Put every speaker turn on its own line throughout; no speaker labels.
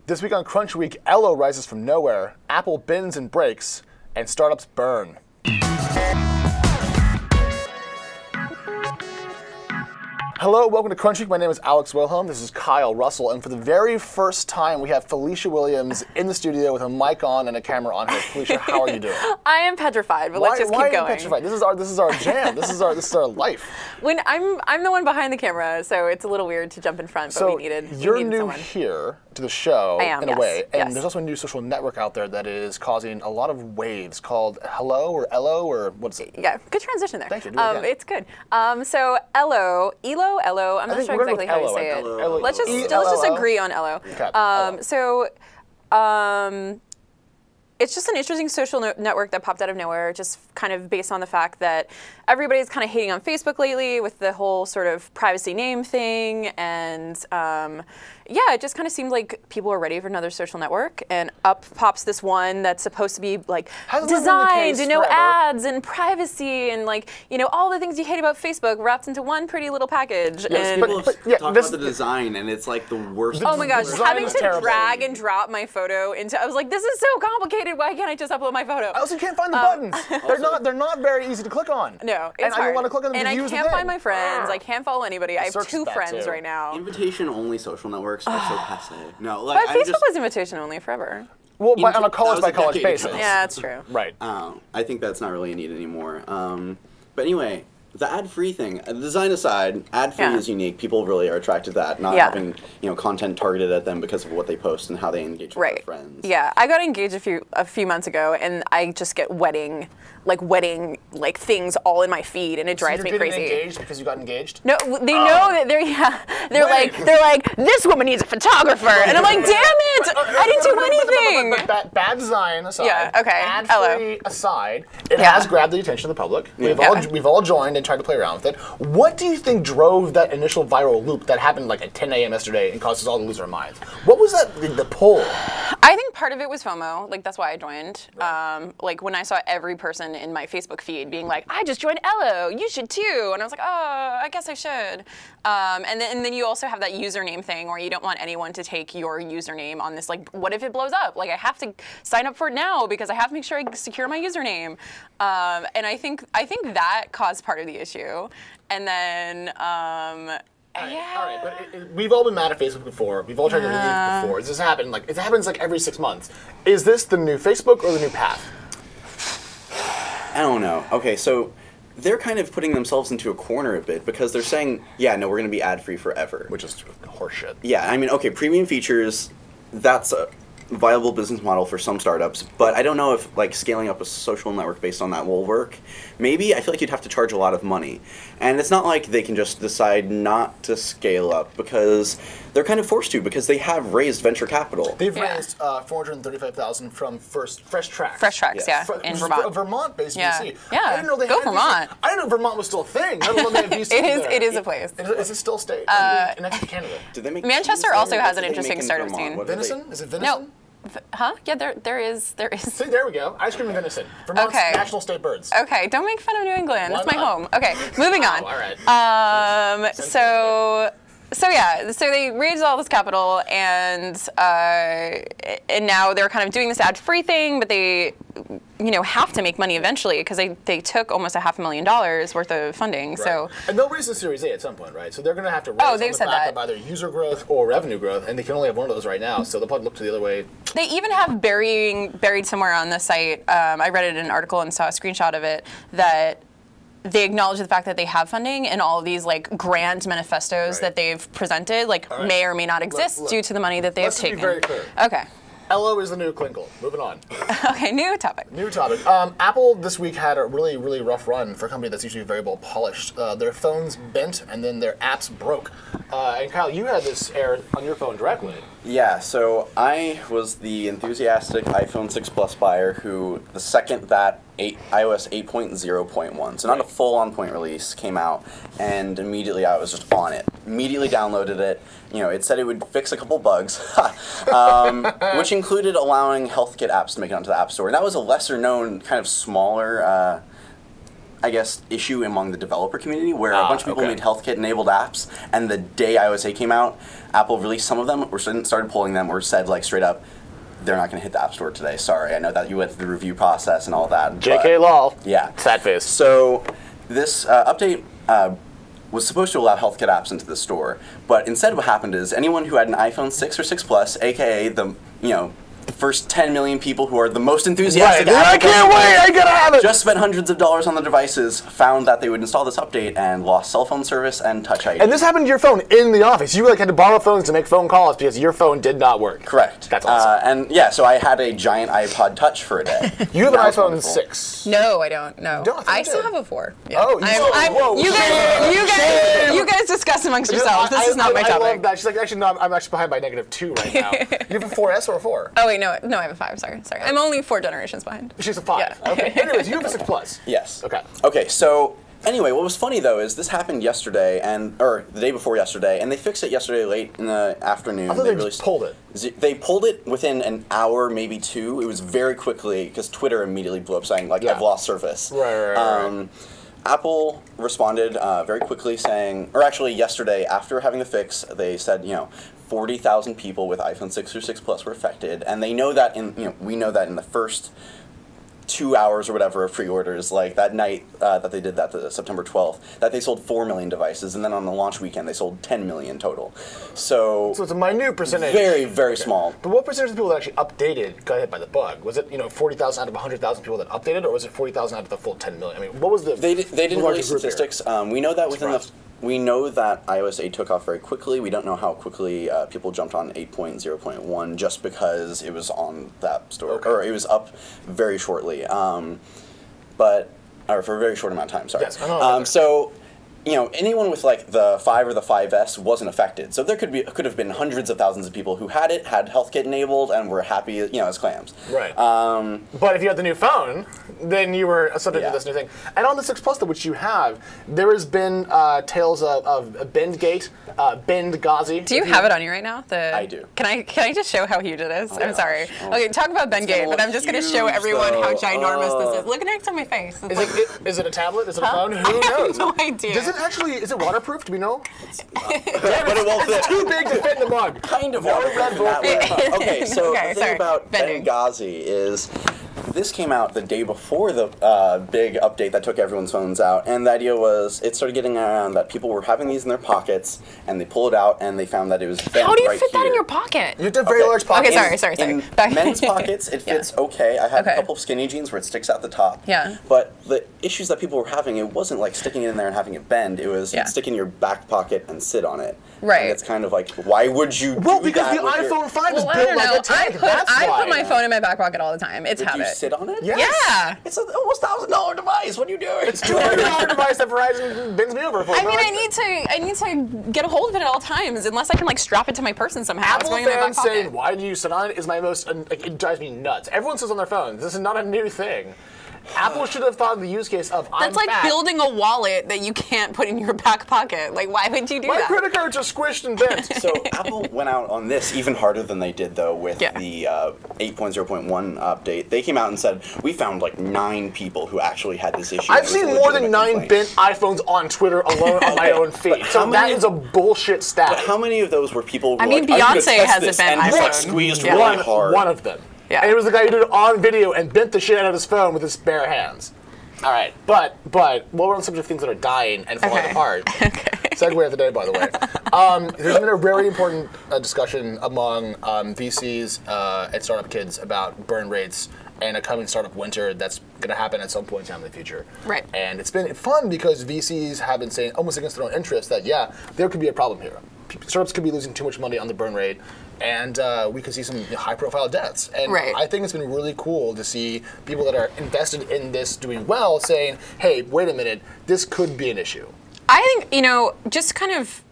This week on CrunchWeek, Ello rises from nowhere, Apple bends and breaks, and startups burn. Hello, welcome to CrunchWeek. My name is Alex Wilhelm. This is Kyle Russell, and for the very first time, we have Felicia Williams in the studio with a mic on and a camera on her. Felicia, how are you doing?
I am petrified, but let's just keep going.
Why are you petrified? This is our jam. This is our life.
When I'm the one behind the camera, so it's a little weird to jump in front. But
so
we needed
you're
new
someone here to the show in a way, and there's also a new social network out there that is causing a lot of waves called Hello or Ello or what's it?
Yeah, good transition there.
Thank you. Do it again.
It's good. So Ello, I'm not sure exactly how you say it. Let's just agree on Ello.
Okay.
It's just an interesting social network that popped out of nowhere, just kind of based on the fact that everybody's kind of hating on Facebook lately with the whole sort of privacy name thing, and yeah, it just kind of seemed like people were ready for another social network, and up pops this one that's supposed to be like designed and no ads and privacy and like, you know, all the things you hate about Facebook wrapped into one pretty little package.
Yes,
and
people have talked about the design, and it's like the worst.
Oh my gosh, having to drag and drop my photo into, I was like, this is so complicated. Why can't I just upload my photo?
I also can't find the buttons. They're not very easy to click on.
No, it's hard.
I don't want to click on them.
And I can't find my friends. I can't follow anybody. I have 2 friends right now.
Invitation-only social networks are so passe. No, like
but Facebook was invitation only forever.
Well, on a college-by-college basis.
Yeah, that's true.
Right.
I think that's not really a need anymore. But anyway, the ad-free thing, design aside, ad-free is unique. People really are attracted to that, not having content targeted at them because of what they post and how they engage with their friends.
Yeah, I got engaged a few months ago, and I just get wedding things all in my feed, and it drives me crazy.
You're getting engaged because you got engaged?
No, they know that they're like this woman needs a photographer, and I'm like, damn it, I didn't do anything.
But bad design aside, ad-free aside, it has grabbed the attention of the public. We've all joined and tried to play around with it. What do you think drove that initial viral loop that happened like at 10 a.m. yesterday and caused us all to lose our minds? What was the pull?
I think part of it was FOMO. Like, that's why I joined. Right. Like, when I saw every person in my Facebook feed being like, I just joined Ello, you should too. And I was like, oh, I guess I should. And then you also have that username thing where you don't want anyone to take your username on this, like, what if it blows up? Like, I have to sign up for it now because I have to make sure I secure my username. And I think that caused part of the issue. And then,
All right, but we've all been mad at Facebook before. We've all tried to leave before. Does this happen? Like, it happens like every 6 months. Is this the new Facebook or the new path?
I don't know. Okay, so they're kind of putting themselves into a corner a bit because they're saying, yeah, no, we're going to be ad-free forever.
Which is horseshit.
Yeah, I mean, okay, premium features, that's a viable business model for some startups, but I don't know if like scaling up a social network based on that will work. Maybe. I feel like you'd have to charge a lot of money. And it's not like they can just decide not to scale up because they're kind of forced to because they have raised venture capital.
They've raised $435,000 from Fresh Tracks.
Fresh Tracks, in Vermont.
Vermont-based VC.
Yeah.
I didn't know they
Go
had
Vermont.
I didn't know Vermont was still a thing. Let alone they have VC
It is a place.
Is it still a state? Next to Canada.
Did they make
Manchester also has an interesting startup scene.
Venison? Is it venison?
No. Huh? Yeah, there is.
See, there we go. Ice cream and venison. Vermont's national state birds.
Okay, don't make fun of New England. That's my home. Okay, moving on.
All right.
So they raised all this capital, and now they're kind of doing this ad-free thing, but they, have to make money eventually because they took almost $500,000 worth of funding.
Right.
So
and they'll raise the Series A at some point, right? So they're going to have to raise
they've said that.
Of either user growth or revenue growth, and they can only have one of those right now. So they'll probably look to the other way.
They even have buried somewhere on the site. I read it in an article and saw a screenshot of it that they acknowledge the fact that they have funding, and all of these like grand manifestos that they've presented may or may not exist due to the money that they have taken.
Let's be very clear.
Okay.
Ello is the new Klinkle. Moving on.
Okay, new topic.
New topic. Apple this week had a really, really rough run for a company that's usually very well polished. Their phones bent, and then their apps broke. And Kyle, you had this air on your phone directly.
Yeah, so I was the enthusiastic iPhone 6 Plus buyer who, the second that iOS 8.0.1, so not a full-on point release, came out, and immediately I was just on it. Immediately downloaded it. It said it would fix a couple bugs, which included allowing HealthKit apps to make it onto the App Store. And that was a lesser-known, kind of smaller I guess, issue among the developer community where a bunch of people made HealthKit-enabled apps, and the day iOS 8 came out, Apple released some of them, or started pulling them, or said, like, straight up, they're not going to hit the App Store today. Sorry, I know that you went through the review process and all that.
JK lol.
Yeah.
Sad face.
So this update was supposed to allow HealthKit apps into the store, but instead what happened is anyone who had an iPhone 6 or 6 Plus, aka the, the first 10 million people who are the most enthusiastic.
Right. I can't wait, I gotta have it!
Just spent hundreds of dollars on the devices, found that they would install this update, and lost cell phone service and Touch ID.
And this happened to your phone in the office. You had to borrow phones to make phone calls because your phone did not work.
Correct.
That's awesome.
And yeah, so I had a giant iPod Touch for a day.
You have an iPhone 6.
No, I don't. No.
I
still have a 4. Yeah.
Oh,
you guys discuss amongst yourselves. This is not my topic.
I love that. She's like, actually, no, I'm actually behind by -2 right now. You have a 4S or a 4?
Oh, wait, no, I have a 5. Sorry. I'm only 4 generations behind.
She's a 5.
Yeah.
Okay. Anyways, you have a 6 Plus.
Yes.
Okay.
Okay, so anyway, what was funny though is this happened yesterday, or the day before yesterday, and they fixed it yesterday late in the afternoon.
I thought they just pulled it.
They pulled it within an hour, maybe 2. It was very quickly, because Twitter immediately blew up saying, like, I've lost service.
Right.
Apple responded very quickly saying, or actually yesterday after having the fix, they said, 40,000 people with iPhone 6 or 6 Plus were affected, and they know that we know that in the first 2 hours or whatever of pre-orders, like that night that they did that, September 12th, that they sold 4 million devices, and then on the launch weekend they sold 10 million total. So
it's a minute percentage.
Very, very small.
But what percentage of the people that actually updated got hit by the bug? Was it 40,000 out of 100,000 people that updated, or was it 40,000 out of the full 10 million? I mean, what was the?
They didn't release statistics. We know that we know that iOS 8 took off very quickly. We don't know how quickly people jumped on 8.0.1 just because it was on the App Store, or it was up very shortly, or for a very short amount of time, sorry.
Yes,
so, anyone with like the 5 or the 5S wasn't affected. So there could have been hundreds of thousands of people who had HealthKit enabled, and were happy, as clams.
Right. But if you had the new phone, then you were subject to this new thing. And on the 6 Plus, which you have, there has been tales of Bendgate, Bendgate.
Do you have it on you right now?
I do.
Can I just show how huge it is? I'm sorry. Okay, talk about Bendgate, but I'm just going to show everyone how ginormous this is. Look next to my face.
Is it a tablet? Is it a phone? Who knows?
I have no idea.
Is it waterproof? Do we know?
But it won't fit.
It's too big to fit in the mug.
Kind of waterproof. Okay, so the thing about Benghazi is this came out the day before the big update that took everyone's phones out, and the idea was it started getting around that people were having these in their pockets, and they pull it out, and they found that it was bent.
How do you fit that in your pocket?
You have a very large pocket.
Okay, sorry.
In men's pockets, it fits okay. I had a couple of skinny jeans where it sticks out the top.
Yeah.
But the issues that people were having, it wasn't like sticking it in there and having it bend. It was stick in your back pocket and sit on it.
Right.
And it's kind of like, why would you do that?
Well, because the iPhone 5 is built like a tank.
I put my phone in my back pocket all the time. It's habit.
Did you sit on it?
Yes.
Yeah.
It's an almost $1,000 device. What are you doing?
It's a $200 device that Verizon bends me over for.
I need to get a hold of it at all times, unless I can like strap it to my person somehow.
Apple fans saying, "Why do you sit on it?" is my most. It drives me nuts. Everyone sits on their phones. This is not a new thing. Apple should have thought of the use case of
That's like building a wallet that you can't put in your back pocket. Like, why would you do that?
My credit cards are squished and bent.
So Apple went out on this even harder than they did, though, with the 8.0.1 update. They came out and said, we found like 9 people who actually had this issue.
I've seen more than 9 bent iPhones on Twitter alone on my own feed. So that is a bullshit stat.
But how many of those were people who
Beyonce has a bent iPhone.
Squeezed really hard.
One of them.
Yeah.
And it was the guy who did it on video and bent the shit out of his phone with his bare hands. All right, but while we're on the subject of things that are dying and falling apart, segue of the day, by the way, there's been a very important discussion among VCs and startup kids about burn rates and a coming startup winter that's going to happen at some point in time in the future.
Right.
And it's been fun because VCs have been saying, almost against their own interest, that there could be a problem here. Startups could be losing too much money on the burn rate, and we could see some high-profile deaths. And I think it's been really cool to see people that are invested in this doing well saying, hey, wait a minute, this could be an issue.
I think, just kind of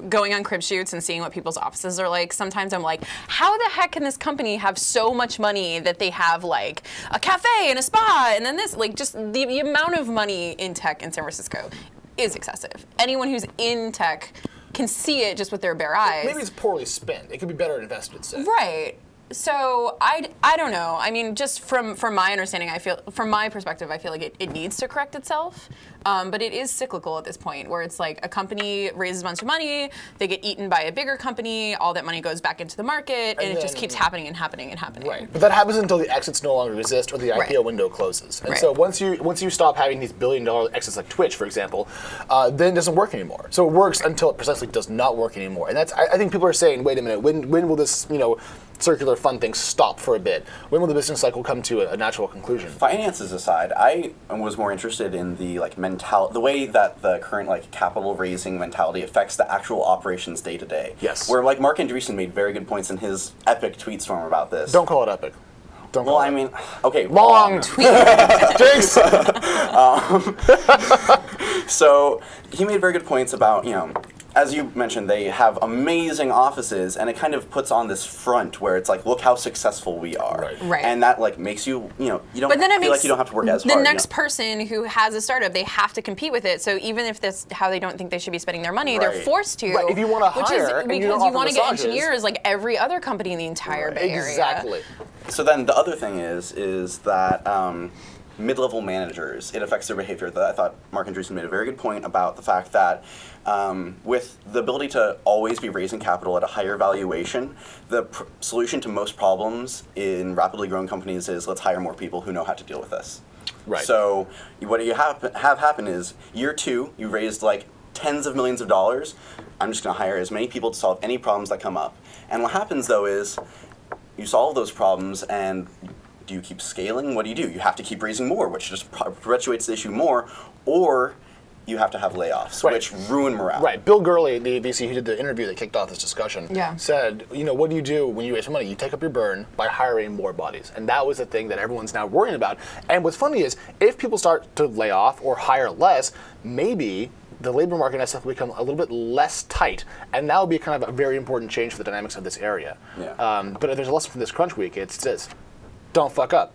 going on crib shoots and seeing what people's offices are like, sometimes I'm like, how the heck can this company have so much money that they have like a cafe and a spa and then this, like just the amount of money in tech in San Francisco is excessive. Anyone who's in tech can see it just with their bare eyes.
Maybe it's poorly spent. It could be better invested, say.
Right. So I don't know. I mean, just from my understanding, from my perspective, I feel like it needs to correct itself. But it is cyclical at this point, where it's like a company raises a bunch of money, they get eaten by a bigger company, all that money goes back into the market, and it just keeps happening and happening and happening.
Right. But that happens until the exits no longer exist or the IPO window closes. And so once you stop having these billion-dollar exits like Twitch, for example, then it doesn't work anymore. So it works until it precisely does not work anymore. And that's I think people are saying, wait a minute, when will this circular fund thing stop for a bit? When will the business cycle come to a natural conclusion?
Finances aside, I was more interested in the the way that the current capital raising mentality affects the actual operations day to day.
Yes.
Where Mark Andreessen made very good points in his epic tweet storm about this.
Don't call it epic.
Well, I mean, okay.
Long tweet. Jinx.
So he made very good points about as you mentioned, they have amazing offices, and it kind of puts on this front where it's like, look how successful we are.
Right.
And that makes you, you don't feel like you don't have to work as hard.
The next person who has a startup, they have to compete with it. So even if that's how they don't think they should be spending their money, they're forced to.
Right. If you want to hire,
because you want to get engineers like every other company in the entire Bay Area.
Exactly.
So then the other thing is that mid-level managers, it affects their behavior. That I thought Mark Andreessen made a very good point about the fact that with the ability to always be raising capital at a higher valuation, the solution to most problems in rapidly growing companies is let's hire more people who know how to deal with this.
Right.
So what you have happen is year 2, you raised tens of millions of dollars. I'm just going to hire as many people to solve any problems that come up. And what happens though is you solve those problems, and do you keep scaling? What do? You have to keep raising more, which just perpetuates the issue more, or you have to have layoffs, which ruin morale.
Right. Bill Gurley, the VC who did the interview that kicked off this discussion, said, what do you do when you raise money? You take up your burn by hiring more bodies. And that was the thing that everyone's now worrying about. And what's funny is, if people start to lay off or hire less, maybe the labor market has to become a little bit less tight, and that would be kind of a very important change for the dynamics of this area.
Yeah.
But there's a lesson from this CrunchWeek. It's this: don't fuck up.